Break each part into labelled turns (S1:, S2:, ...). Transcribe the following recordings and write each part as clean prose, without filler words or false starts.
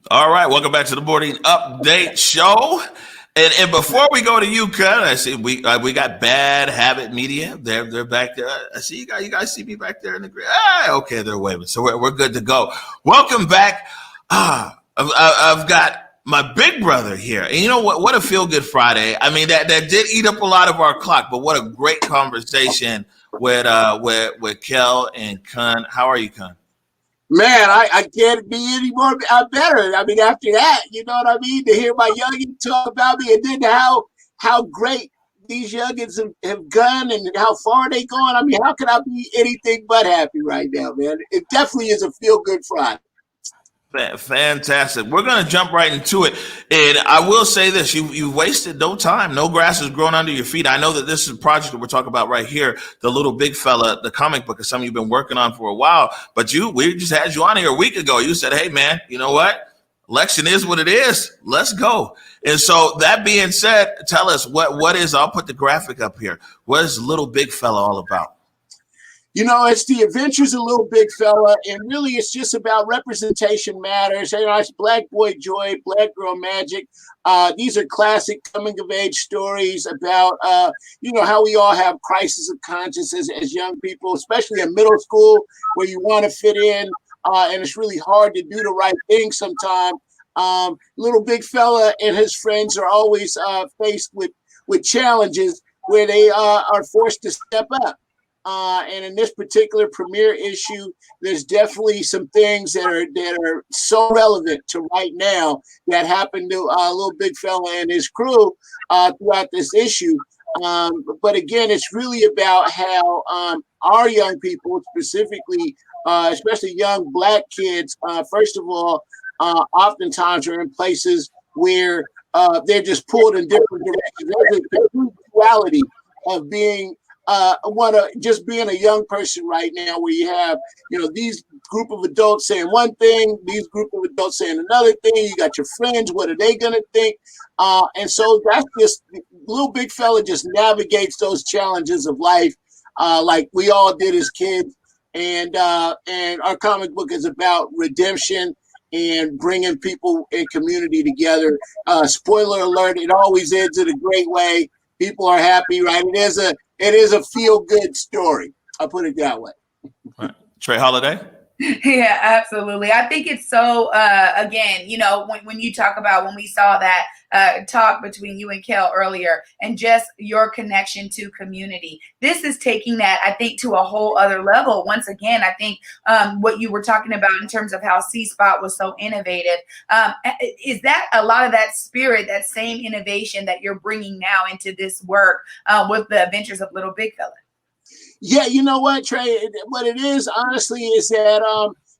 S1: All right, welcome back to the Morning Update Show. And before we go to you, Ken, I see we got Bad Habit Media. They're back there. I see you guys see me back there in the green. Okay, they're waving, so we're good to go. Welcome back. I've got my big brother here, and you know what? What a feel good Friday. I mean, that did eat up a lot of our clock, but what a great conversation with Kel and Kun. How are you, Kun?
S2: Man, I can't be any more better. I mean, after that, you know what I mean? To hear my youngins talk about me and then how great these youngins have gone and how far they gone. I mean, how can I be anything but happy right now, man? It definitely is a feel-good Friday.
S1: Fantastic. We're going to jump right into it. And I will say this, you wasted no time. No grass has grown under your feet. I know that this is a project that we're talking about right here, the Little Big Fella, the comic book is something you've been working on for a while. But we just had you on here a week ago. You said, hey, man, you know what? Election is what it is. Let's go. And so that being said, tell us what is, I'll put the graphic up here. What is Little Big Fella all about?
S2: You know, it's the adventures of Little Big Fella, and really it's just about representation matters. You know, it's Black Boy Joy, Black Girl Magic. These are classic coming-of-age stories about, how we all have crisis of conscience as young people, especially in middle school where you want to fit in, and it's really hard to do the right thing sometimes. Little Big Fella and his friends are always faced with challenges where they are forced to step up. And in this particular premiere issue, there's definitely some things that are so relevant to right now that happened to Little Big Fella and his crew throughout this issue. But again, it's really about how our young people, specifically, especially young Black kids, first of all, oftentimes are in places where they're just pulled in different directions. There's a duality of being just being a young person right now, where you have, these group of adults saying one thing, these group of adults saying another thing. You got your friends, what are they gonna think? And so that's just Little Big Fella just navigates those challenges of life, like we all did as kids. And our comic book is about redemption and bringing people and community together. Spoiler alert: it always ends in a great way. People are happy, right? It is a feel-good story. I'll put it that way.
S1: Right. Trey Holiday?
S3: Yeah, absolutely. I think it's so, again, when you talk about when we saw that talk between you and Kel earlier and just your connection to community, this is taking that, I think, to a whole other level. Once again, I think what you were talking about in terms of how C-Spot was so innovative, is that a lot of that spirit, that same innovation that you're bringing now into this work with the Adventures of Little Big Fella?
S2: Yeah, you know what, Trey? What it is, honestly, is that,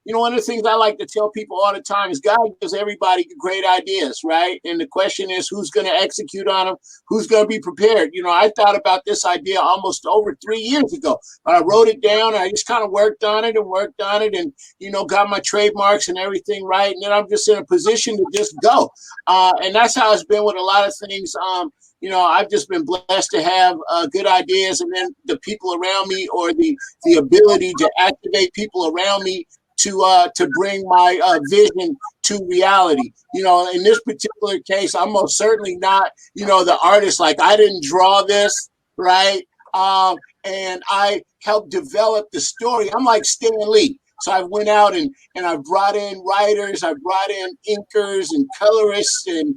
S2: one of the things I like to tell people all the time is God gives everybody great ideas, right? And the question is, who's going to execute on them? Who's going to be prepared? I thought about this idea almost over 3 years ago. I wrote it down. I just kind of worked on it and got my trademarks and everything right. And then I'm just in a position to just go. And that's how it's been with a lot of things. I've just been blessed to have good ideas, and then the people around me, or the ability to activate people around me to bring my vision to reality. In this particular case, I'm most certainly not, the artist. Like, I didn't draw this, right? And I helped develop the story. I'm like Stan Lee. So I went out and I brought in writers, I brought in inkers and colorists and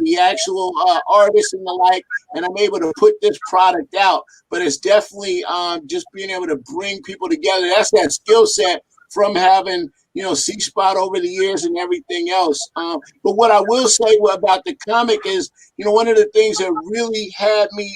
S2: the actual artists and the like, and I'm able to put this product out. But it's definitely just being able to bring people together. That's that skill set from having, C-Spot over the years and everything else. But what I will say about the comic is, one of the things that really had me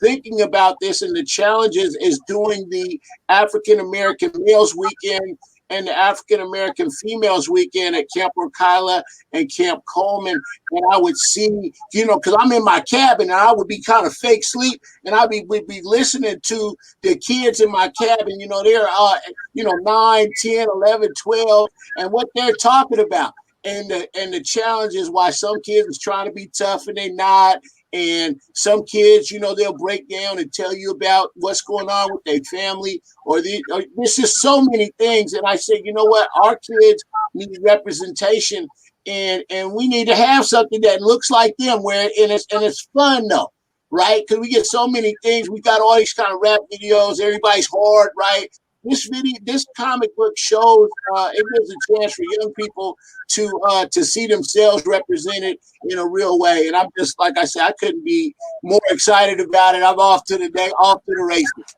S2: thinking about this and the challenges is doing the African American Males Weekend and the African American Females Weekend at Camp Orkila and Camp Coleman. And I would see, because I'm in my cabin and I would be kind of fake sleep, and we'd be listening to the kids in my cabin, they're 9, 10, 11, 12, and what they're talking about. And the challenges, why some kids is trying to be tough and they're not. And some kids, they'll break down and tell you about what's going on with their family, or there's just so many things. And I say, you know what? Our kids need representation, and we need to have something that looks like them, where it's fun though, right? Because we get so many things. We got all these kind of rap videos. Everybody's hard, right? This comic book shows. It gives a chance for young people to see themselves represented in a real way. And I'm just, like I said, I couldn't be more excited about it. I'm off to the races.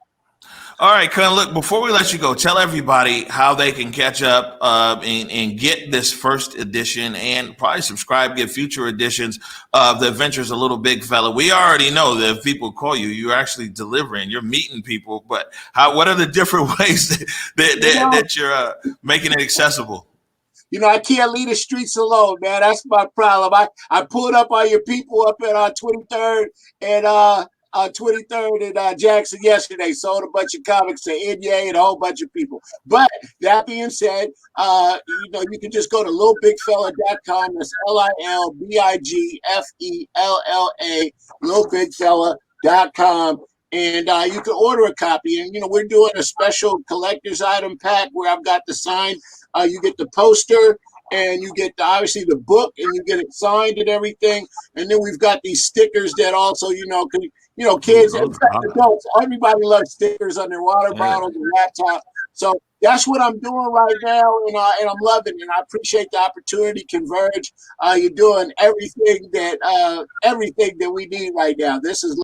S1: All right, Kun, look, before we let you go, tell everybody how they can catch up and get this first edition, and probably subscribe, get future editions of The Adventures of Little Big Fella. We already know that if people call you, you're actually delivering, you're meeting people, but what are the different ways that you're making it accessible?
S2: I can't leave the streets alone, man. That's my problem. I pulled up on your people up at 23rd and 23rd and Jackson yesterday. Sold a bunch of comics to NYA and a whole bunch of people. But that being said, you can just go to littlebigfella.com. That's LILBIGFELLA, littlebigfella.com. And you can order a copy. And, we're doing a special collector's item pack where I've got the signed. You get the poster, and you get obviously the book, and you get it signed and everything. And then we've got these stickers that also, kids, adults, everybody loves stickers on their water bottles and laptops. So that's what I'm doing right now, and I'm loving it. And I appreciate the opportunity, Converge. You're doing everything that we need right now. This is